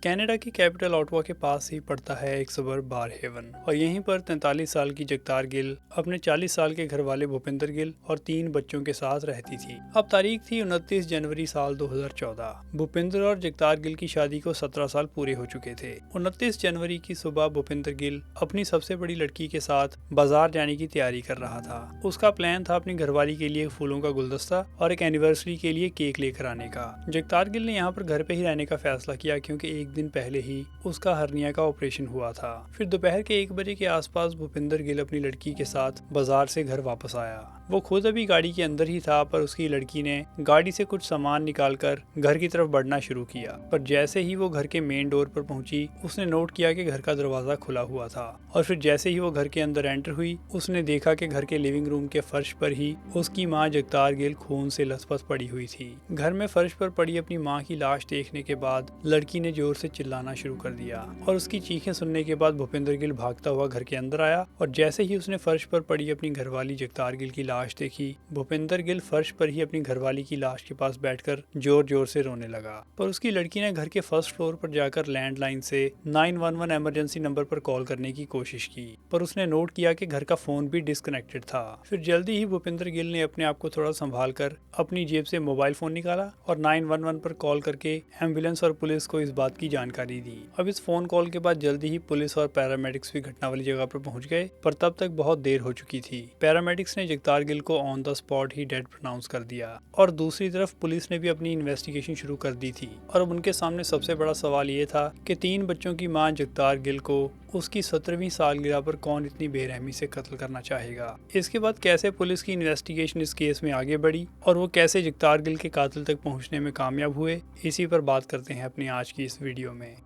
Canada की capital Ottawa के पास ही पड़ता है एक सबर्ब बार हेवन और यहीं पर 43 साल की जगतार गिल अपने 40 साल के घर वाले भूपिंदर गिल और 3 बच्चों के साथ रहती थी। अब तारीख थी 29 जनवरी साल 2014। भूपिंदर और जगतार गिल की शादी को 17 साल पूरे हो चुके थे। 29 जनवरी की सुबह भूपिंदर गिल अपनी सबसे बड़ी लड़की के साथ बाजार जाने की तैयारी कर रहा था। उसका प्लान था अपनी घरवाली के लिए फूलों का गुलदस्ता और एक एनिवर्सरी के लिए केक लेकर आने का। जगतार गिल ने यहाँ पर घर पे ही रहने का फैसला किया क्योंकि एक दिन पहले ही उसका हर्निया का ऑपरेशन हुआ था। फिर दोपहर के 1 बजे के आसपास भूपिंदर गिल अपनी लड़की के साथ बाजार से घर वापस आया। वो खुद अभी गाड़ी के अंदर ही था पर उसकी लड़की ने गाड़ी से कुछ सामान निकालकर घर की तरफ बढ़ना शुरू किया। पर जैसे ही वो घर के मेन डोर पर पहुंची उसने नोट किया कि घर का दरवाजा खुला हुआ था और फिर जैसे ही वो घर के अंदर एंटर हुई उसने देखा कि घर के लिविंग रूम के फर्श पर ही उसकी माँ जगतार गिल खून से लथपथ पड़ी हुई थी। घर में फर्श पर पड़ी अपनी माँ की लाश देखने के बाद लड़की ने जोर से चिल्लाना शुरू कर दिया और उसकी चीखें सुनने के बाद भूपिंदर गिल भागता हुआ घर के अंदर आया और जैसे ही उसने फर्श पर पड़ी अपनी घरवाली जगतार गिल की लाश देखी भूपिंदर गिल फर्श पर ही अपनी घरवाली की लाश के पास बैठकर जोर जोर से रोने लगा। पर उसकी लड़की ने घर के फर्स्ट फ्लोर पर जाकर लैंडलाइन से 911 इमरजेंसी नंबर पर कॉल करने की कोशिश की पर उसने नोट किया कि घर का फोन भी डिस्कनेक्टेड था। फिर जल्दी ही भूपिंदर गिल ने अपने आप को थोड़ा संभाल कर अपनी जेब से मोबाइल फोन निकाला और 911 पर कॉल करके एम्बुलेंस और पुलिस को इस बात की जानकारी दी। अब इस फोन कॉल के बाद जल्दी ही पुलिस और पैरामेडिक्स भी घटना वाली जगह पर पहुंच गए पर तब तक बहुत देर हो चुकी थी। पैरामेडिक्स ने जगतार गिल को ऑन द स्पॉट ही डेड प्रोनाउंस कर दिया और दूसरी तरफ पुलिस ने भी अपनी इन्वेस्टिगेशन शुरू कर दी थी। और अब उनके सामने सबसे बड़ा सवाल ये था कि 3 बच्चों की मां जगतार गिल को उसकी 17वीं सालगिरह पर कौन इतनी बेरहमी से कत्ल करना चाहेगा। इसके बाद कैसे पुलिस की इन्वेस्टिगेशन इस केस में आगे बढ़ी और वो कैसे जगतार गिल के कातिल तक पहुंचने में कामयाब हुए, इसी पर बात करते हैं अपनी आज की इस वीडियो में।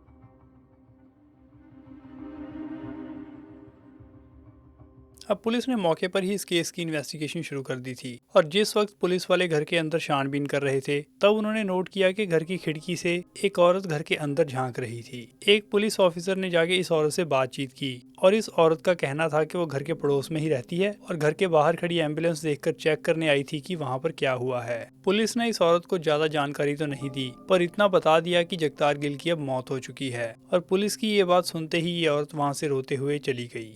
अब पुलिस ने मौके पर ही इस केस की इन्वेस्टिगेशन शुरू कर दी थी और जिस वक्त पुलिस वाले घर के अंदर छानबीन कर रहे थे तब उन्होंने नोट किया कि घर की खिड़की से एक औरत घर के अंदर झांक रही थी। एक पुलिस ऑफिसर ने जाके इस औरत से बातचीत की और इस औरत का कहना था कि वो घर के पड़ोस में ही रहती है और घर के बाहर खड़ी एम्बुलेंस देखकर चेक करने आई थी कि वहाँ पर क्या हुआ है। पुलिस ने इस औरत को ज्यादा जानकारी तो नहीं दी पर इतना बता दिया कि जगतार गिल की अब मौत हो चुकी है और पुलिस की ये बात सुनते ही ये औरत वहाँ से रोते हुए चली गई।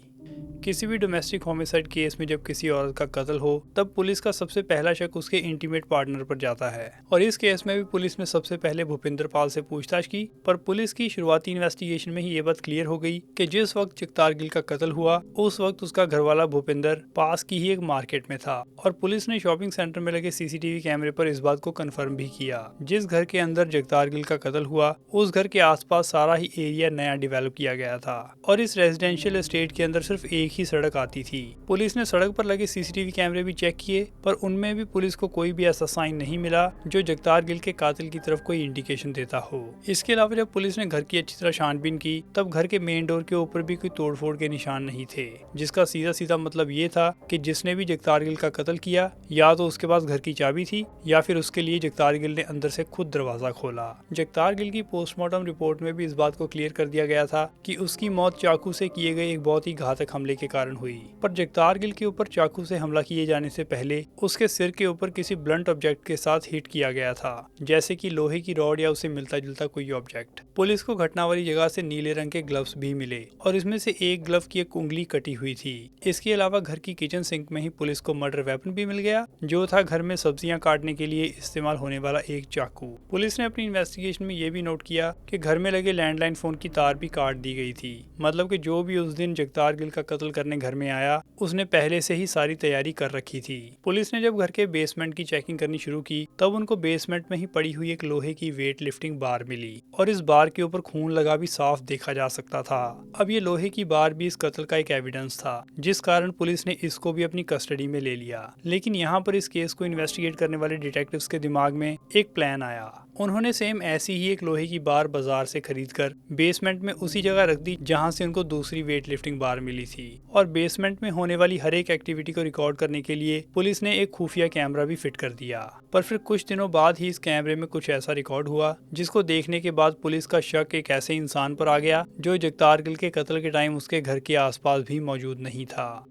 किसी भी डोमेस्टिक होमिसाइड केस में जब किसी औरत का कत्ल हो तब पुलिस का सबसे पहला शक उसके इंटीमेट पार्टनर पर जाता है और इस केस में भी पुलिस ने सबसे पहले भूपिंदर पाल से पूछताछ की पर पुलिस की शुरुआती इन्वेस्टिगेशन में ही ये बात क्लियर हो गई कि जिस वक्त जगतार गिल का कत्ल हुआ उस वक्त उसका घरवाला भूपिंदर पास की ही एक मार्केट में था और पुलिस ने शॉपिंग सेंटर में लगे सीसीटीवी कैमरे पर इस बात को कंफर्म भी किया। जिस घर के अंदर जगतार गिल का कत्ल हुआ उस घर के आसपास सारा ही एरिया नया डेवलप किया गया था और इस रेजिडेंशियल एस्टेट के अंदर सिर्फ एक ही सड़क आती थी। पुलिस ने सड़क पर लगे सीसीटीवी कैमरे भी चेक किए पर उनमें भी पुलिस को कोई भी ऐसा साइन नहीं मिला जो जगतार गिल के कातिल की तरफ कोई इंडिकेशन देता हो। इसके अलावा जब पुलिस ने घर की अच्छी तरह छानबीन की तब घर के मेन डोर के ऊपर भी कोई तोड़फोड़ के निशान नहीं थे, जिसका सीधा सीधा मतलब ये था कि जिसने भी जगतार गिल का कत्ल किया या तो उसके पास घर की चाबी थी या फिर उसके लिए जगतार गिल ने अंदर से खुद दरवाजा खोला। जगतार गिल की पोस्टमार्टम रिपोर्ट में भी इस बात को क्लियर कर दिया गया था कि उसकी मौत चाकू से किए गए एक बहुत ही घातक हमले के कारण हुई। पर जगतार गिल के ऊपर चाकू से हमला किए जाने से पहले उसके सिर के ऊपर किसी ब्लंट ऑब्जेक्ट के साथ हिट किया गया था, जैसे कि लोहे की रॉड या उससे मिलता जुलता कोई ऑब्जेक्ट। पुलिस को घटना वाली जगह से नीले रंग के ग्लव्स भी मिले और इसमें से एक ग्लव की एक उंगली कटी हुई थी। इसके अलावा घर की किचन सिंक में ही पुलिस को मर्डर वेपन भी मिल गया जो था घर में सब्जियां काटने के लिए इस्तेमाल होने वाला एक चाकू। पुलिस ने अपनी इन्वेस्टिगेशन में ये भी नोट किया कि घर में लगे लैंडलाइन फोन की तार भी काट दी गई थी, मतलब कि जो भी उस दिन जगतार गिल का कत्ल करने घर में आया उसने पहले से ही सारी तैयारी कर रखी थी। पुलिस ने जब घर के बेसमेंट की चेकिंग करनी शुरू की तब उनको बेसमेंट में ही पड़ी हुई एक लोहे की वेट लिफ्टिंग बार मिली और इस बार के ऊपर खून लगा भी साफ देखा जा सकता था। अब ये लोहे की बार भी इस कत्ल का एक एविडेंस था जिस कारण पुलिस ने इसको भी अपनी कस्टडी में ले लिया। लेकिन यहाँ पर इस केस को इन्वेस्टिगेट करने वाले डिटेक्टिव्स के दिमाग में एक प्लान आया। उन्होंने सेम ऐसी ही एक लोहे की बार बाजार से खरीदकर बेसमेंट में उसी जगह रख दी जहां से उनको दूसरी वेट लिफ्टिंग बार मिली थी और बेसमेंट में होने वाली हर एक एक्टिविटी को रिकॉर्ड करने के लिए पुलिस ने एक खुफिया कैमरा भी फिट कर दिया। पर फिर कुछ दिनों बाद ही इस कैमरे में कुछ ऐसा रिकॉर्ड हुआ जिसको देखने के बाद पुलिस का शक एक ऐसे इंसान पर आ गया जो जगतार गिल के कत्ल के टाइम उसके घर के आसपास भी मौजूद नहीं था।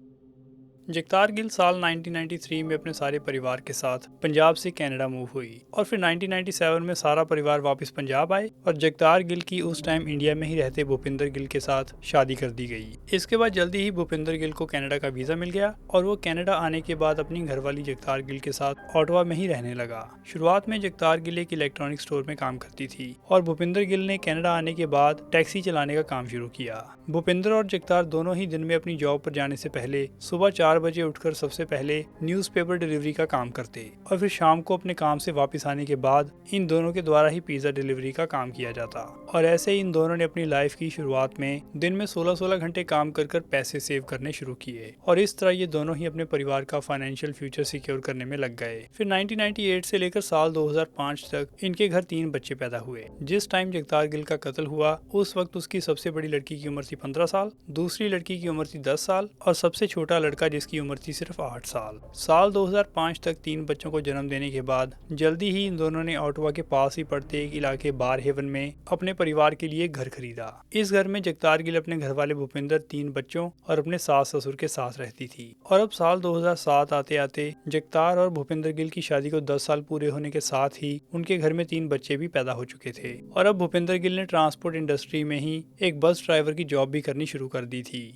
जगतार गिल साल 1993 में अपने सारे परिवार के साथ पंजाब से कनाडा मूव हुई और फिर 1997 में सारा परिवार वापस पंजाब आए और जगतार गिल की उस टाइम इंडिया में ही रहते भूपिंदर गिल के साथ शादी कर दी गई। इसके बाद जल्दी ही भूपिंदर गिल को कनाडा का वीजा मिल गया और वो कनाडा आने के बाद अपनी घरवाली जगतार गिल के साथ ऑटवा में ही रहने लगा। शुरुआत में जगतार गिल एक इलेक्ट्रॉनिक स्टोर में काम करती थी और भूपिंदर गिल ने कनाडा आने के बाद टैक्सी चलाने का काम शुरू किया। भूपिंदर और जगतार दोनों ही दिन में अपनी जॉब पर जाने से पहले सुबह 4 बजे उठकर सबसे पहले न्यूज़पेपर डिलीवरी का काम करते और फिर शाम को अपने काम से वापस आने के बाद इन दोनों के द्वारा ही पिज्जा डिलीवरी का काम किया जाता। और ऐसे ही इन दोनों ने अपनी लाइफ की शुरुआत में दिन में 16-16 घंटे काम कर पैसे सेव करने शुरू किए और इस तरह ये दोनों ही अपने परिवार का फाइनेंशियल फ्यूचर सिक्योर करने में लग गए। फिर 1998 से लेकर साल 2005 तक इनके घर 3 बच्चे पैदा हुए। जिस टाइम जगतार गिल का कत्ल हुआ उस वक्त उसकी सबसे बड़ी लड़की की उम्र थी 15 साल, दूसरी लड़की की उम्र थी 10 साल और सबसे छोटा लड़का जिसकी उम्र थी सिर्फ 8 साल। साल 2005 तक 3 बच्चों को जन्म देने के बाद जल्दी ही इन दोनों ने ऑटवा के पास ही पड़ते एक इलाके बार हेवन में अपने परिवार के लिए घर खरीदा। इस घर में जगतार गिल अपने घर वाले भूपिंदर, 3 बच्चों और अपने सास ससुर के साथ रहती थी। और अब साल 2007 आते आते जगतार और भूपिंदर गिल की शादी को 10 साल पूरे होने के साथ ही उनके घर में 3 बच्चे भी पैदा हो चुके थे और अब भूपिंदर गिल ने ट्रांसपोर्ट इंडस्ट्री में ही एक बस ड्राइवर की जॉब भी करनी शुरू कर दी थी।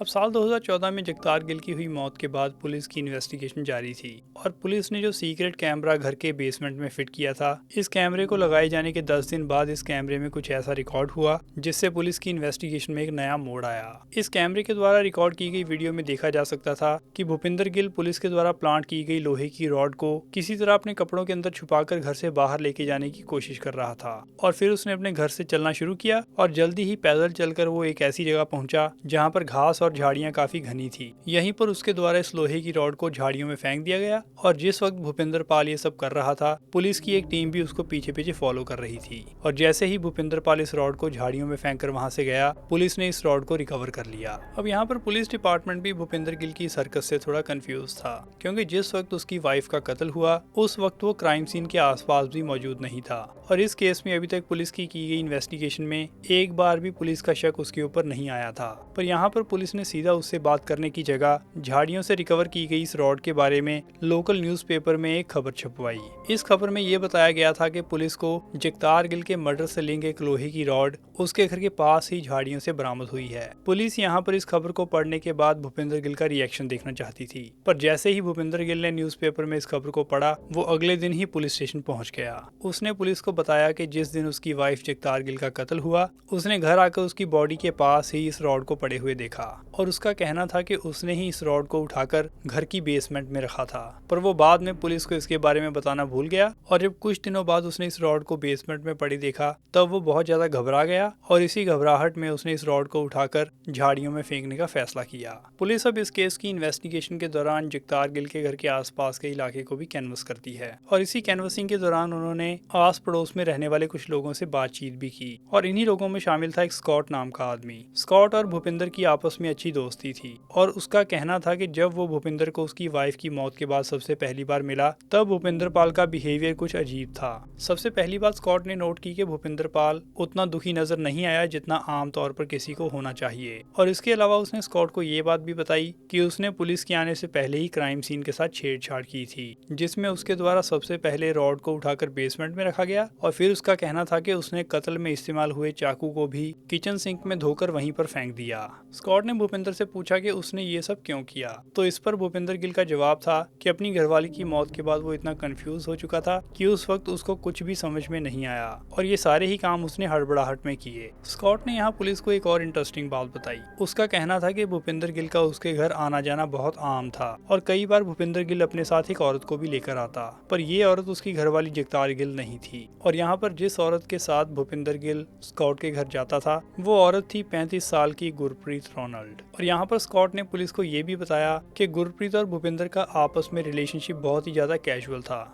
अब साल 2014 में जगतार गिल की हुई मौत के बाद पुलिस की इन्वेस्टिगेशन जारी थी और पुलिस ने जो सीक्रेट कैमरा घर के बेसमेंट में फिट किया था, इस कैमरे को लगाए जाने के 10 दिन बाद इस कैमरे में कुछ ऐसा रिकॉर्ड हुआ जिससे पुलिस की इन्वेस्टिगेशन में एक नया मोड़ आया। इस कैमरे के द्वारा रिकॉर्ड की गई वीडियो में देखा जा सकता था कि भूपिंदर गिल पुलिस के द्वारा प्लांट की गई लोहे की रॉड को किसी तरह अपने कपड़ों के अंदर छुपाकर घर से बाहर लेके जाने की कोशिश कर रहा था और फिर उसने अपने घर से चलना शुरू किया और जल्दी ही पैदल चलकर वो एक ऐसी जगह पहुंचा जहाँ पर घास और झाड़ियां काफी घनी थी। यहीं पर उसके द्वारा इस लोहे की रॉड को झाड़ियों में फेंक दिया गया और जिस वक्त भूपिंदर पाल ये सब कर रहा था, पुलिस की एक टीम भी उसको पीछे पीछे फॉलो कर रही थी और जैसे ही भूपिंदर पाल इस रॉड को झाड़ियों में फेंक कर वहां से गया, पुलिस ने इस रॉड को रिकवर कर लिया। अब यहाँ पर पुलिस डिपार्टमेंट भी भूपिंदर गिल की इस हरकत से थोड़ा कंफ्यूज था क्योंकि जिस वक्त उसकी वाइफ का कत्ल हुआ उस वक्त वो क्राइम सीन के आसपास भी मौजूद नहीं था और इस केस में अभी तक पुलिस की गई इन्वेस्टिगेशन में एक बार भी पुलिस का शक उसके ऊपर नहीं आया था। पर यहाँ पर पुलिस ने सीधा उससे बात करने की जगह झाड़ियों से रिकवर की गई इस रॉड के बारे में लोकल न्यूज़पेपर में एक खबर छपवाई। इस खबर में ये बताया गया था कि पुलिस को जगतार गिल के मर्डर से लिंक एक लोहे की रॉड उसके घर के पास ही झाड़ियों से बरामद हुई है। पुलिस यहाँ पर इस खबर को पढ़ने के बाद भूपिंदर गिल का रिएक्शन देखना चाहती थी, पर जैसे ही भूपिंदर गिल ने न्यूज़पेपर में इस खबर को पढ़ा, वो अगले दिन ही पुलिस स्टेशन पहुंच गया। उसने पुलिस को बताया कि जिस दिन उसकी वाइफ जगतार गिल का कत्ल हुआ, उसने घर आकर उसकी बॉडी के पास ही इस रॉड को पड़े हुए देखा और उसका कहना था कि उसने ही इस रॉड को उठाकर घर की बेसमेंट में रखा था। पर वो बाद में पुलिस को इसके बारे में बताना भूल गया और जब कुछ दिनों बाद उसने इस रॉड को बेसमेंट में पड़ी देखा, तब वो बहुत ज्यादा घबरा गया और इसी घबराहट में उसने इस रॉड को उठाकर झाड़ियों में फेंकने का फैसला किया। पुलिस अब इस केस की इन्वेस्टिगेशन के दौरान जगतार गिल के घर के आसपास के इलाके को भी कैनवस करती है और इसी कैनवसिंग के दौरान उन्होंने आस पड़ोस में रहने वाले कुछ लोगों से बातचीत भी की और इन्हीं लोगों में शामिल था एक स्कॉट नाम का आदमी। स्कॉट और भूपिंदर की आपस में अच्छी दोस्ती थी और उसका कहना था कि जब वो भूपिंदर को उसकी वाइफ की मौत के बाद सबसे पहली बार मिला, तब भूपिंदर पाल का बिहेवियर कुछ अजीब था। सबसे पहली बात स्कॉट ने नोट की कि भूपिंदर पाल उतना दुखी नजर नहीं आया जितना आम तौर पर किसी को होना चाहिए और इसके अलावा उसने स्कॉट को ये बात भी बताई कि उसने पुलिस के आने से पहले ही क्राइम सीन के साथ छेड़छाड़ की थी, जिसमें उसके द्वारा सबसे पहले रॉड को उठाकर बेसमेंट में रखा गया और फिर उसका कहना था कि उसने कत्ल में इस्तेमाल हुए चाकू को भी किचन सिंक में धोकर वहीं पर फेंक दिया। स्कॉट ने भूपिंदर से पूछा कि उसने ये सब क्यों किया, तो इस पर भूपिंदर गिल का जवाब था कि अपनी घरवाली की मौत के बाद वो इतना कंफ्यूज हो चुका था कि उस वक्त उसको कुछ भी समझ में नहीं आया और ये सारे ही काम उसने हड़बड़ाहट में किए। स्कॉट ने यहाँ पुलिस को एक और इंटरेस्टिंग बात बताई। उसका कहना था कि भूपिंदर गिल का उसके घर आना जाना बहुत आम था और कई बार भूपिंदर गिल अपने साथ एक औरत को भी लेकर आता, पर ये औरत उसकी घरवाली जगतार गिल नहीं थी। और यहाँ पर जिस औरत के साथ भूपिंदर गिल स्कॉट के घर जाता था, वो औरत थी 35 साल की गुरप्रीत रोनाल्ड। और यहाँ पर स्कॉट ने पुलिस को ये भी बताया कि गुरप्रीत और भूपिंदर का आपस में रिलेशनशिप बहुत ही ज्यादा कैजुअल था।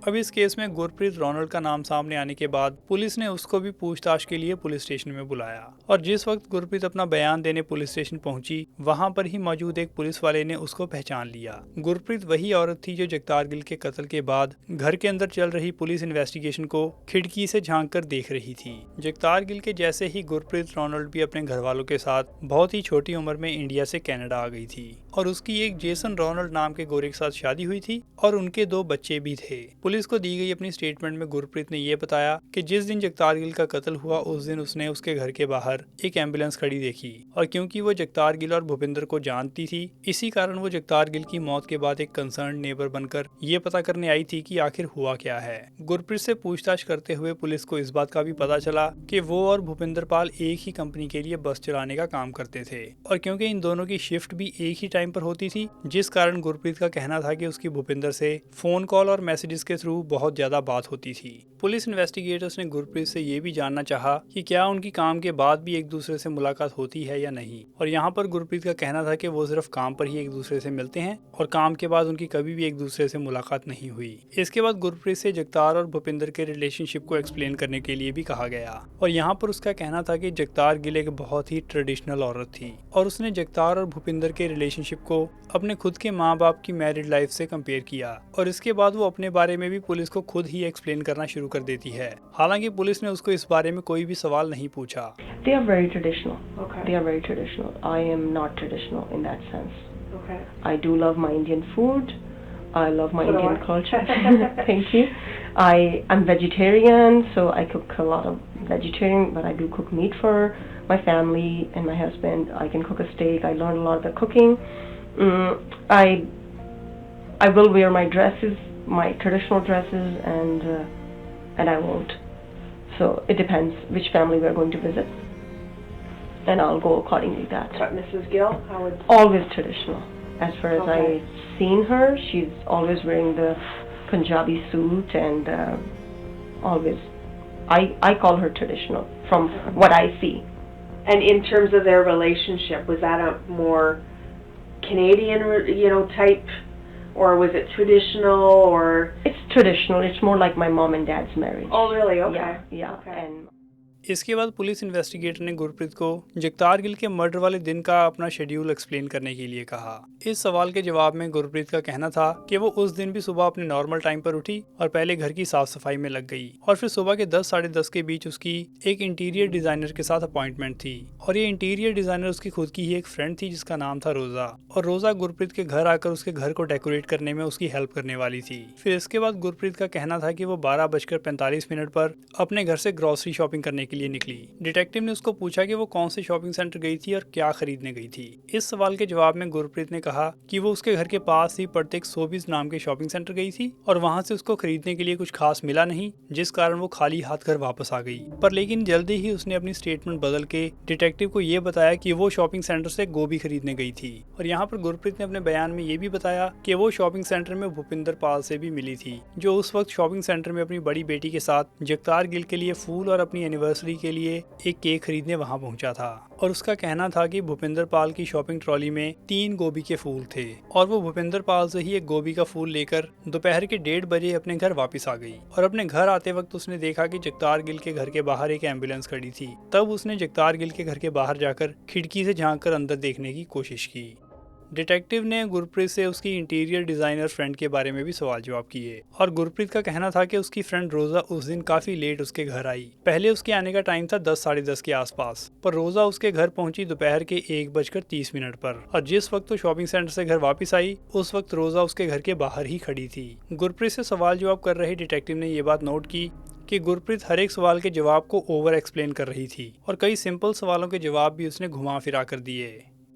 अब इस केस में गुरप्रीत रोनाल्ड का नाम सामने आने के बाद पुलिस ने उसको भी पूछताछ के लिए पुलिस स्टेशन में बुलाया और जिस वक्त गुरप्रीत अपना बयान देने पुलिस स्टेशन पहुंची, वहां पर ही मौजूद एक पुलिस वाले ने उसको पहचान लिया। गुरप्रीत वही औरत थी जो जगतार गिल के कत्ल के बाद घर के अंदर चल रही पुलिस इन्वेस्टिगेशन को खिड़की से झांक कर देख रही थी। जगतार गिल के जैसे ही गुरप्रीत रोनाल्ड भी अपने घर वालों के साथ बहुत ही छोटी उम्र में इंडिया से कनाडा आ गई थी और उसकी एक जेसन रोनाल्ड नाम के गोरे के साथ शादी हुई थी और उनके 2 बच्चे भी थे। पुलिस को दी गई अपनी स्टेटमेंट में गुरप्रीत ने यह बताया कि जिस दिन जगतार गिल का कत्ल हुआ उस दिन उसने उसके घर के बाहर एक एम्बुलेंस खड़ी देखी और क्योंकि वो जगतार गिल और भूपिंदर को जानती थी, इसी कारण वो जगतार गिल की मौत के बाद एक कंसर्न नेबर बनकर ये पता करने आई थी कि आखिर हुआ क्या है। गुरप्रीत से पूछताछ करते हुए पुलिस को इस बात का भी पता चला कि वो और भूपिंदर पाल एक ही कंपनी के लिए बस चलाने का काम करते थे और क्योंकि इन दोनों की शिफ्ट भी एक ही टाइम पर होती थी, जिस कारण गुरप्रीत का कहना था कि उसकी भूपिंदर से फोन कॉल और मैसेजेस के थ्रू बहुत ज्यादा बात होती थी। पुलिस इन्वेस्टिगेटर्स ने गुरप्रीत से ये भी जानना चाहा कि क्या उनकी काम के बाद भी एक दूसरे से मुलाकात होती है या नहीं, और यहाँ पर गुरप्रीत का कहना था कि वो सिर्फ काम पर ही एक दूसरे से मिलते हैं और काम के बाद उनकी कभी भी एक दूसरे से मुलाकात नहीं हुई। इसके बाद गुरप्रीत से जगतार और भूपिंदर के रिलेशनशिप को एक्सप्लेन करने के लिए भी कहा गया और यहाँ पर उसका कहना था कि जगतार गिल एक बहुत ही ट्रेडिशनल औरत थी और उसने जगतार और भूपिंदर के रिलेशनशिप को अपने खुद के माँ बाप की मैरिड लाइफ से कंपेयर किया और इसके बाद वो अपने बारे में भी पुलिस को खुद ही एक्सप्लेन करना शुरू कर देती है। हालांकि पुलिस ने उसको इस बारे में कोई भी सवाल नहीं पूछा। They are very traditional. Okay. They are very traditional. I am not traditional in that sense. Okay. I do love my Indian food. I love my Indian culture. Thank you. I'm vegetarian, so I cook a lot of vegetarian, but I do cook meat for my family and my husband. I can cook a steak. I learned a lot of the cooking. I will wear my dresses, my traditional dresses, and I won't. So it depends which family we are going to visit, and I'll go accordingly. That. But Mrs. Gill, how would? Always traditional. As far as Okay. I've seen her, she's always wearing the Punjabi suit and always. I call her traditional from what I see. And in terms of their relationship, was that a more Canadian, type, or was it traditional, or? It's traditional. It's more like my mom and dad's marriage. Oh, really? Okay. Yeah. Okay. And इसके बाद police investigator ने गुरप्रीत को जगतार गिल के murder वाले दिन का अपना schedule explain करने के लिए कहा। इस सवाल के जवाब में गुरप्रीत का कहना था कि वो उस दिन भी सुबह अपने नॉर्मल टाइम पर उठी और पहले घर की साफ सफाई में लग गई और फिर सुबह के 10 साढ़े 10 के बीच उसकी एक इंटीरियर डिजाइनर के साथ अपॉइंटमेंट थी और ये इंटीरियर डिजाइनर उसकी खुद की ही एक फ्रेंड थी जिसका नाम था रोजा, और रोजा गुरप्रीत के घर आकर उसके घर को डेकोरेट करने में उसकी हेल्प करने वाली थी। फिर इसके बाद गुरप्रीत का कहना था कि वो 12:45 पर अपने घर से ग्रोसरी शॉपिंग करने के लिए निकली। डिटेक्टिव ने उसको पूछा कि वो कौन से शॉपिंग सेंटर गई थी और क्या खरीदने गई थी। इस सवाल के जवाब में गुरप्रीत ने कहा कि वो उसके घर के पास ही पड़ते एक सोबीज नाम के शॉपिंग सेंटर गई थी और वहां से उसको खरीदने के लिए कुछ खास मिला नहीं, जिस कारण वो खाली हाथ घर वापस आ गई। पर लेकिन जल्दी ही उसने अपनी स्टेटमेंट बदल के डिटेक्टिव को ये बताया कि वो शॉपिंग सेंटर से गोभी खरीदने गई थी और यहाँ पर गुरप्रीत ने अपने बयान में ये भी बताया कि वो शॉपिंग सेंटर में भूपिंदर पाल से भी मिली थी, जो उस वक्त शॉपिंग सेंटर में अपनी बड़ी बेटी के साथ जगतार गिल के लिए फूल और अपनी एनिवर्सरी के लिए एक केक खरीदने वहां पहुंचा था। और उसका कहना था कि भूपिंदर पाल की शॉपिंग ट्रॉली में 3 गोभी के फूल थे और वो भूपिंदर पाल से ही एक गोभी का फूल लेकर दोपहर के 1:30 बजे अपने घर वापस आ गई और अपने घर आते वक्त उसने देखा कि जगतार गिल के घर के बाहर एक एम्बुलेंस खड़ी थी। तब उसने जगतार गिल के घर के बाहर जाकर खिड़की से झांककर अंदर देखने की कोशिश की। डिटेक्टिव ने गुरप्रीत से उसकी इंटीरियर डिजाइनर फ्रेंड के बारे में भी सवाल जवाब किए और गुरप्रीत का कहना था कि उसकी फ्रेंड रोजा उस दिन काफी लेट उसके घर आई। पहले उसके आने का टाइम था 10 साढ़े 10 के आसपास, पर रोजा उसके घर पहुंची दोपहर के 1:30 पर और जिस वक्त वो शॉपिंग सेंटर से घर वापस आई उस वक्त रोजा उसके घर के बाहर ही खड़ी थी। गुरप्रीत से सवाल जवाब कर रहे डिटेक्टिव ने ये बात नोट की कि गुरप्रीत हर एक सवाल के जवाब को ओवर एक्सप्लेन कर रही थी और कई सिंपल सवालों के जवाब भी उसने घुमा फिरा कर दिए।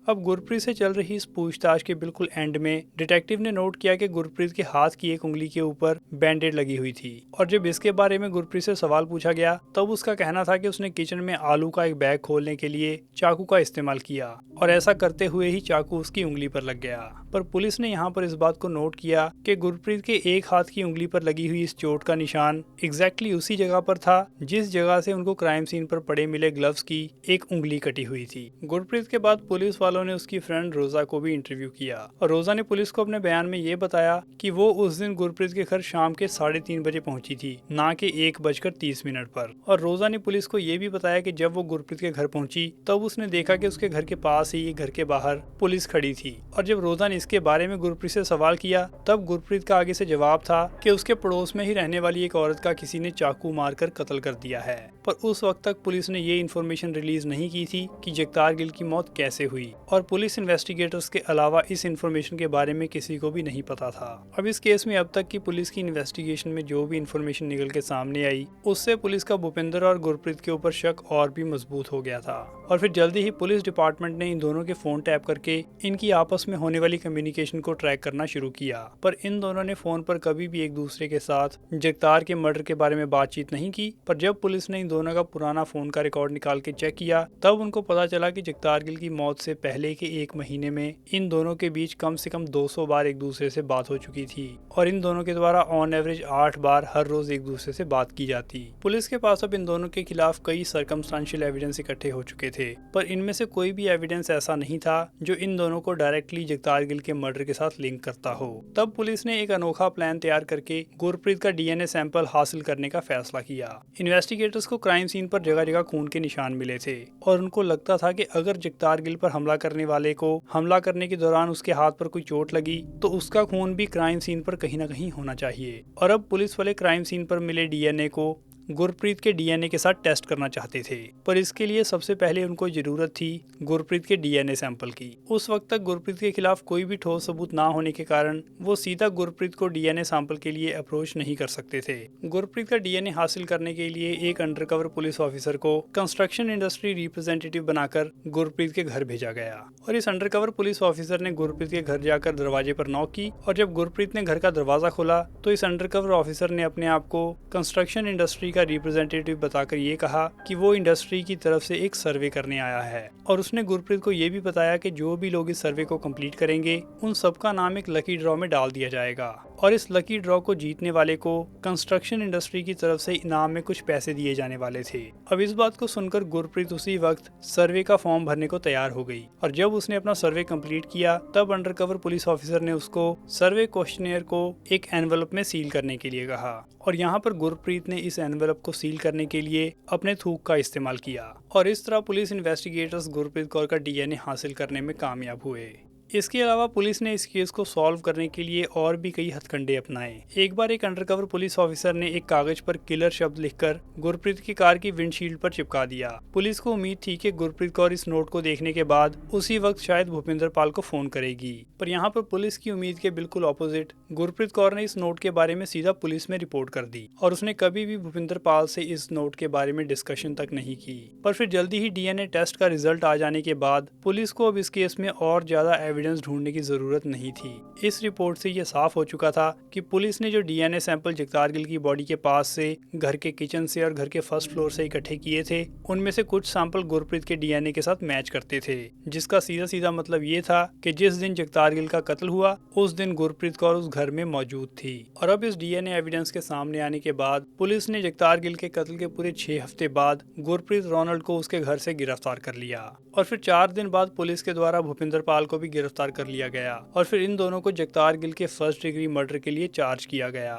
अब गुरप्रीत से चल रही इस पूछताछ के बिल्कुल एंड में डिटेक्टिव ने नोट किया कि गुरप्रीत के हाथ की एक उंगली के ऊपर बैंडेड लगी हुई थी और जब इसके बारे में गुरप्रीत से सवाल पूछा गया तब उसका कहना था कि उसने किचन में आलू का एक बैग खोलने के लिए चाकू का इस्तेमाल किया और ऐसा करते हुए ही चाकू उसकी उंगली पर लग गया। पर पुलिस ने यहाँ पर इस बात को नोट किया कि गुरप्रीत के एक हाथ की उंगली पर लगी हुई इस चोट का निशान एग्जैक्टली उसी जगह पर था जिस जगह से उनको क्राइम सीन पर पड़े मिले ग्लव्स की एक उंगली कटी हुई थी। गुरप्रीत के बाद पुलिस वालों ने उसकी फ्रेंड रोजा को भी इंटरव्यू किया और रोजा ने पुलिस को अपने बयान में ये बताया कि वो उस दिन गुरप्रीत के घर शाम के 3:30 बजे पहुंची थी, ना कि 1:30 पर। और रोजा ने पुलिस को ये भी बताया कि जब वो गुरप्रीत के घर पहुंची तब उसने देखा कि उसके घर के पास ही घर के बाहर पुलिस खड़ी थी और जब रोजा ने इसके बारे में गुरप्रीत से सवाल किया तब गुरप्रीत का आगे से जवाब था कि उसके पड़ोस में ही रहने वाली एक औरत का किसी ने चाकू मारकर कत्ल कर दिया है। पर उस वक्त तक पुलिस ने ये इन्फॉर्मेशन रिलीज नहीं की थी कि जगतार गिल की मौत कैसे हुई। और पुलिस इन्वेस्टिगेटर्स के अलावा इस इन्फॉर्मेशन के बारे में किसी को भी नहीं पता था। अब इस केस में अब तक की पुलिस की इन्वेस्टिगेशन में जो भी इन्फॉर्मेशन निकल के सामने आई, उससे पुलिस का भूपिंदर और गुरप्रीत के ऊपर शक और भी मजबूत हो गया था। और फिर जल्दी ही पुलिस डिपार्टमेंट ने इन दोनों के फोन टैप करके इनकी आपस में होने वाली कम्युनिकेशन को ट्रैक करना शुरू किया। पर इन दोनों ने फोन पर कभी भी एक दूसरे के साथ जगतार के मर्डर के बारे में बातचीत नहीं की। पर जब पुलिस ने इन दोनों का पुराना फोन का रिकॉर्ड निकाल के चेक किया, तब उनको पता चला कि जगतार गिल की मौत से पहले के 1 महीने में इन दोनों के बीच कम से कम 200 बार एक दूसरे से बात हो चुकी थी और इन दोनों के द्वारा ऑन एवरेज 8 बार हर रोज एक दूसरे से बात की जाती। पुलिस के पास अब इन दोनों के खिलाफ कई सर्कमस्टेंशियल एविडेंस इकट्ठे हो चुके थे, पर इनमें से कोई भी एविडेंस ऐसा नहीं था जो इन दोनों को डायरेक्टली जगतार गिल के मर्डर के साथ लिंक करता हो। तब पुलिस ने एक अनोखा प्लान तैयार करके गुरप्रीत का डीएनए सैंपल हासिल करने का फैसला किया। इन्वेस्टिगेटर्स को क्राइम सीन पर जगह जगह खून के निशान मिले थे और उनको लगता था कि अगर जगतार गिल पर हमला करने वाले को हमला करने के दौरान उसके हाथ पर कोई चोट लगी तो उसका खून भी क्राइम सीन पर कहीं ना कहीं होना चाहिए। और अब पुलिस वाले क्राइम सीन पर मिले डीएनए को गुरप्रीत के डीएनए के साथ टेस्ट करना चाहते थे, पर इसके लिए सबसे पहले उनको जरूरत थी गुरप्रीत के डीएनए सैंपल की। उस वक्त तक गुरप्रीत के खिलाफ कोई भी ठोस सबूत ना होने के कारण वो सीधा गुरप्रीत को डीएनए सैंपल के लिए अप्रोच नहीं कर सकते थे। गुरप्रीत का डीएनए हासिल करने के लिए एक अंडरकवर पुलिस ऑफिसर को कंस्ट्रक्शन इंडस्ट्री रिप्रेजेंटेटिव बनाकर गुरप्रीत के घर भेजा गया और इस अंडरकवर पुलिस ऑफिसर ने गुरप्रीत के घर जाकर दरवाजे पर नॉक की और जब गुरप्रीत ने घर का दरवाजा खोला तो इस अंडरकवर ऑफिसर ने अपने आप को कंस्ट्रक्शन इंडस्ट्री का रिप्रेजेंटेटिव बताकर ये कहा कि वो इंडस्ट्री की तरफ से एक सर्वे करने आया है और उसने गुरप्रीत को ये भी बताया कि जो भी लोग इस सर्वे को कंप्लीट करेंगे उन सबका नाम एक लकी ड्रॉ में डाल दिया जाएगा और इस लकी ड्रॉ को जीतने वाले को कंस्ट्रक्शन इंडस्ट्री की तरफ से इनाम में कुछ पैसे दिए जाने वाले थे। अब इस बात को सुनकर गुरप्रीत उसी वक्त सर्वे का फॉर्म भरने को तैयार हो गई और जब उसने अपना सर्वे कंप्लीट किया तब अंडरकवर पुलिस ऑफिसर ने उसको सर्वे क्वेश्चनियर को एक एनवेलप में सील करने के लिए कहा और यहाँ पर गुरप्रीत ने इस एनवेलप को सील करने के लिए अपने थूक का इस्तेमाल किया और इस तरह पुलिस इन्वेस्टिगेटर्स गुरप्रीत कौर का डीएनए हासिल करने में कामयाब हुए। इसके अलावा पुलिस ने इस केस को सॉल्व करने के लिए और भी कई हथकंडे अपनाए। एक बार एक अंडरकवर पुलिस ऑफिसर ने एक कागज पर किलर शब्द लिखकर गुरप्रीत की कार की विंडशील्ड पर चिपका दिया। पुलिस को उम्मीद थी कि गुरप्रीत कौर इस नोट को देखने के बाद उसी वक्त शायद भूपिंदर पाल को फोन करेगी, पर यहाँ पर पुलिस की उम्मीद के बिल्कुल ऑपोजिट गुरप्रीत कौर ने इस नोट के बारे में सीधा पुलिस में रिपोर्ट कर दी और उसने कभी भी भूपिंदर पाल से इस नोट के बारे में डिस्कशन तक नहीं की। पर फिर जल्दी ही डीएनए टेस्ट का रिजल्ट आ जाने के बाद पुलिस को अब इस केस में और ज्यादा एविडेंस ढूंढने की जरूरत नहीं थी। इस रिपोर्ट से यह साफ हो चुका था कि पुलिस ने जो डीएनए सैंपल जगतार गिल की बॉडी के पास से, घर के किचन से और घर के फर्स्ट फ्लोर से इकट्ठे किए थे, उनमें से कुछ सैंपल गुरप्रीत के डीएनए के साथ मैच करते थे, जिसका सीधा सीधा मतलब ये था कि जिस दिन जगतार गिल का कत्ल हुआ उस दिन गुरप्रीत कौर उस घर में मौजूद थी। और अब इस डीएनए एविडेंस के सामने आने के बाद पुलिस ने जगतार गिल के कत्ल के पूरे 6 हफ्ते बाद गुरप्रीत रोनाल्ड को उसके घर से गिरफ्तार कर लिया और फिर 4 दिन बाद पुलिस के द्वारा भूपिंदर पाल को भी गिरफ्तार कर लिया गया और फिर इन दोनों को जगतार गिल के फर्स्ट डिग्री मर्डर के लिए चार्ज किया गया।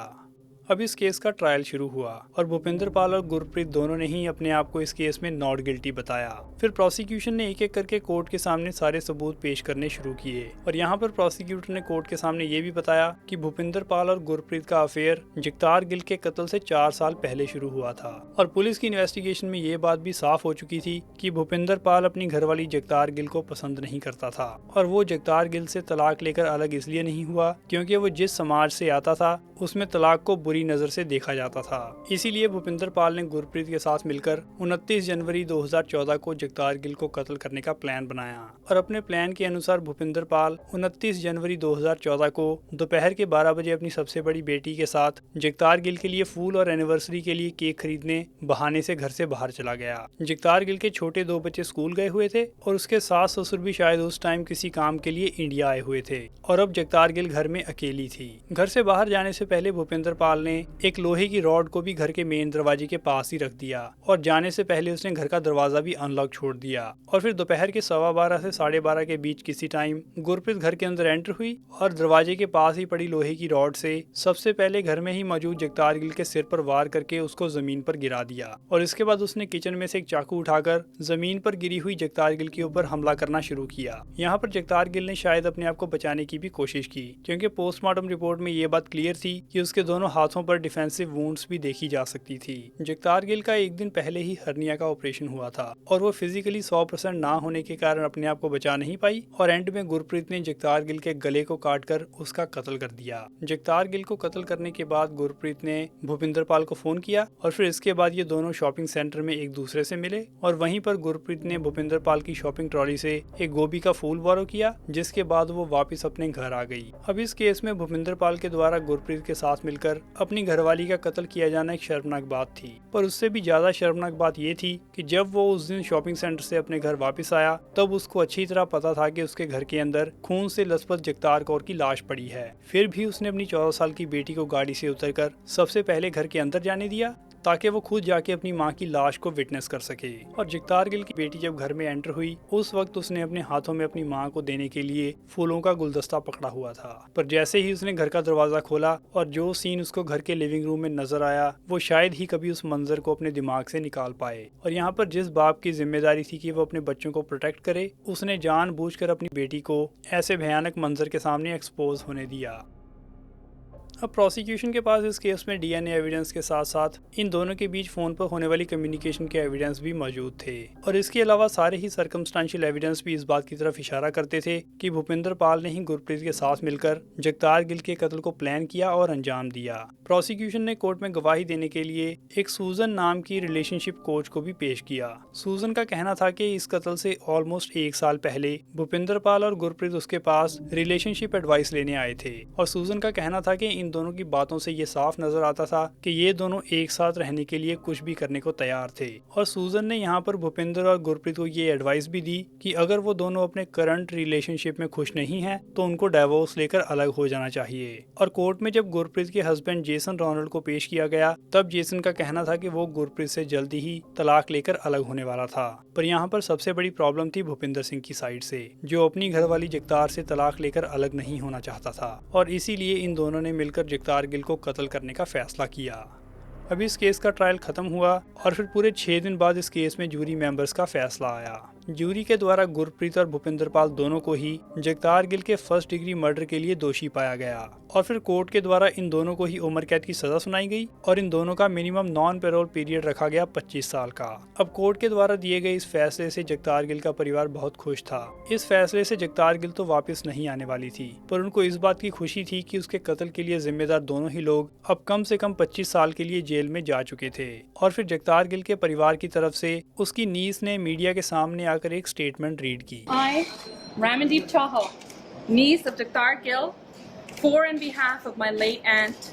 अब इस केस का ट्रायल शुरू हुआ और भूपिंदर पाल और गुरप्रीत दोनों ने ही अपने आप को इस केस में नॉट गिल्टी बताया। फिर प्रोसिक्यूशन ने एक एक करके कोर्ट के सामने सारे सबूत पेश करने शुरू किए और यहाँ पर प्रोसिक्यूटर ने कोर्ट के सामने ये भी बताया कि भूपिंदर पाल और गुरप्रीत का अफेयर जगतार गिल के कत्ल से 4 साल पहले शुरू हुआ था और पुलिस की इन्वेस्टिगेशन में ये बात भी साफ हो चुकी थी कि भूपिंदर पाल अपनी घरवाली जगतार गिल को पसंद नहीं करता था और वो जगतार गिल से तलाक लेकर अलग इसलिए नहीं हुआ क्योंकि वो जिस समाज से आता था उसमें तलाक को बुरी नजर से देखा जाता था। इसीलिए भूपिंदर पाल ने गुरप्रीत के साथ मिलकर 29 जनवरी 2014 को जगतार गिल को कत्ल करने का प्लान बनाया और अपने प्लान के अनुसार भूपिंदर पाल 29 जनवरी 2014 को दोपहर के 12 बजे अपनी सबसे बड़ी बेटी के साथ जगतार गिल के लिए फूल और एनिवर्सरी के लिए केक खरीदने बहाने से घर से बाहर चला गया। जगतार गिल के छोटे 2 बच्चे स्कूल गए हुए थे और उसके सास ससुर भी शायद उस टाइम किसी काम के लिए इंडिया आए हुए थे और अब जगतार गिल घर में अकेली थी। घर से बाहर जाने से पहले भूपिंदर पाल ने एक लोहे की रॉड को भी घर के मेन दरवाजे के पास ही रख दिया और जाने से पहले उसने घर का दरवाजा भी अनलॉक छोड़ दिया और फिर दोपहर के 12:15 से 12:30 के बीच किसी टाइम गुरप्रीत घर के अंदर एंटर हुई और दरवाजे के पास ही पड़ी लोहे की रॉड से सबसे पहले घर में ही मौजूद जगतार गिल के सिर पर वार करके उसको जमीन पर गिरा दिया और इसके बाद उसने किचन में से एक चाकू उठाकर जमीन पर गिरी हुई जगतार गिल के ऊपर हमला करना शुरू किया। यहाँ पर जगतार गिल ने शायद अपने आप को बचाने की भी कोशिश की क्योंकि पोस्टमार्टम रिपोर्ट में ये बात क्लियर थी कि उसके दोनों हाथों हाथों पर डिफेंसिव वुंड्स भी देखी जा सकती थी। जगतार गिल का एक दिन पहले ही हर्निया का ऑपरेशन हुआ था और वो फिजिकली 100% ना होने के कारण अपने आप को बचा नहीं पाई और एंड में गुरप्रीत ने जगतार गिल के गले को काटकर उसका कत्ल कर दिया। जगतार गिल को कत्ल करने के बाद गुरप्रीत ने भूपिंदर पाल को फोन किया और फिर इसके बाद ये दोनों शॉपिंग सेंटर में एक दूसरे से मिले और वहीं पर गुरप्रीत ने भूपिंदर पाल की शॉपिंग ट्रॉली से एक गोभी का फूल बोरो किया, जिसके बाद वो वापस अपने घर आ गई। अब इस केस में भूपिंदर पाल के द्वारा गुरप्रीत के साथ मिलकर अपनी घरवाली का कत्ल किया जाना एक शर्मनाक बात थी, पर उससे भी ज्यादा शर्मनाक बात ये थी कि जब वो उस दिन शॉपिंग सेंटर से अपने घर वापस आया तब उसको अच्छी तरह पता था कि उसके घर के अंदर खून से लथपथ जगतार कौर की लाश पड़ी है। फिर भी उसने अपनी 14 साल की बेटी को गाड़ी से उतरकर सबसे पहले घर के अंदर जाने दिया ताकि वो खुद जाके अपनी मां की लाश को विटनेस कर सके। और जगतार गिल की बेटी जब घर में एंटर हुई उस वक्त उसने अपने हाथों में अपनी मां को देने के लिए फूलों का गुलदस्ता पकड़ा हुआ था, पर जैसे ही उसने घर का दरवाजा खोला और जो सीन उसको घर के लिविंग रूम में नजर आया वो शायद ही कभी उस मंजर को अपने दिमाग से निकाल पाए। और यहाँ पर जिस बाप की जिम्मेदारी थी कि वो अपने बच्चों को प्रोटेक्ट करे, उसने जानबूझकर अपनी बेटी को ऐसे भयानक मंजर के सामने एक्सपोज होने दिया। अब प्रोसिक्यूशन के पास इस केस में डीएनए एविडेंस के साथ साथ इन दोनों के बीच फोन पर होने वाली कम्युनिकेशन के एविडेंस भी मौजूद थे और इसके अलावा सारे ही सर्कमस्टेंशियल एविडेंस भी इस बात की तरफ इशारा करते थे कि भूपिंदर पाल ने ही गुरप्रीत के साथ मिलकर जगतार गिल के कत्ल को प्लान किया और अंजाम दिया। प्रोसिक्यूशन ने कोर्ट में गवाही देने के लिए एक सूजन नाम की रिलेशनशिप कोच को भी पेश किया। सूजन का कहना था कि इस कत्ल से ऑलमोस्ट 1 साल पहले भूपिंदर पाल और गुरप्रीत उसके पास रिलेशनशिप एडवाइस लेने आए थे और सूजन का कहना था कि इन दोनों की बातों से ये साफ नजर आता था कि ये दोनों एक साथ रहने के लिए कुछ भी करने को तैयार थे। और सूजन ने यहाँ पर भूपिंदर और गुरप्रीत को ये एडवाइस भी दी कि अगर वो दोनों अपने करंट रिलेशनशिप में खुश नहीं हैं तो उनको डाइवोर्स लेकर अलग हो जाना चाहिए। और कोर्ट में जब गुरप्रीत के हस्बैंड जेसन रोनाल्ड को पेश किया गया तब जेसन का कहना था कि वो गुरप्रीत से जल्दी ही तलाक लेकर अलग होने वाला था, पर यहाँ पर सबसे बड़ी प्रॉब्लम थी भूपिंदर सिंह की साइड से, जो अपनी घरवाली जगतार से तलाक लेकर अलग नहीं होना चाहता था और इसीलिए इन दोनों ने मिलकर जगतार गिल को कत्ल करने का फैसला किया। अभी इस केस का ट्रायल खत्म हुआ और फिर पूरे 6 दिन बाद इस केस में जूरी मेंबर्स का फैसला आया। जूरी के द्वारा गुरप्रीत और भूपिंदर पाल दोनों को ही जगतार गिल के फर्स्ट डिग्री मर्डर के लिए दोषी पाया गया और फिर कोर्ट के द्वारा इन दोनों को ही उम्र कैद की सजा सुनाई गई और इन दोनों का मिनिमम नॉन पेरोल पीरियड रखा गया 25 साल का। अब कोर्ट के द्वारा दिए गए इस फैसले से जगतार गिल का परिवार बहुत खुश था। इस फैसले से जगतार गिल तो वापस नहीं आने वाली थी, पर उनको इस बात की खुशी थी कि उसके कत्ल के लिए जिम्मेदार दोनों ही लोग अब कम से कम 25 साल के लिए जेल में जा चुके थे। और फिर जगतार गिल के परिवार की तरफ से उसकी नीस ने मीडिया के सामने आकर एक स्टेटमेंट रीड की। I, Ramandeep Chahal, niece of Jagtar Gill, for and behalf of my late aunt,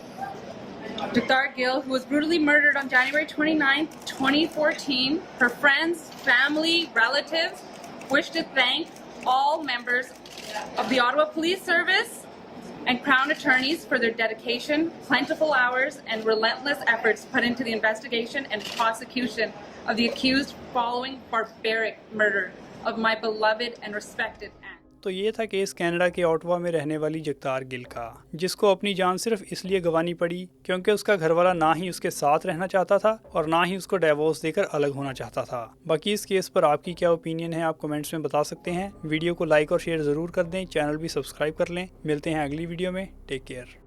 Jagtar Gill, who was brutally murdered on January 29th, 2014, her friends, family, relatives, wish to thank all members of the Ottawa Police Service and Crown Attorneys for their dedication, plentiful hours, and relentless efforts put into the investigation and prosecution of the accused following barbaric murder of my beloved and respected aunt. तो ये था case Canada के Ottawa में रहने वाली जगतार गिल का, जिसको अपनी जान सिर्फ इसलिए गंवानी पड़ी क्योंकि उसका घरवाला ना ही उसके साथ रहना चाहता था और ना ही उसको डिवोर्स देकर अलग होना चाहता था। बाकी इस केस पर आपकी क्या ओपिनियन है आप कमेंट्स में बता सकते हैं। वीडियो को लाइक और शेयर जरूर कर दें, चैनल भी सब्सक्राइब कर लें। मिलते हैं अगली वीडियो में, टेक केयर।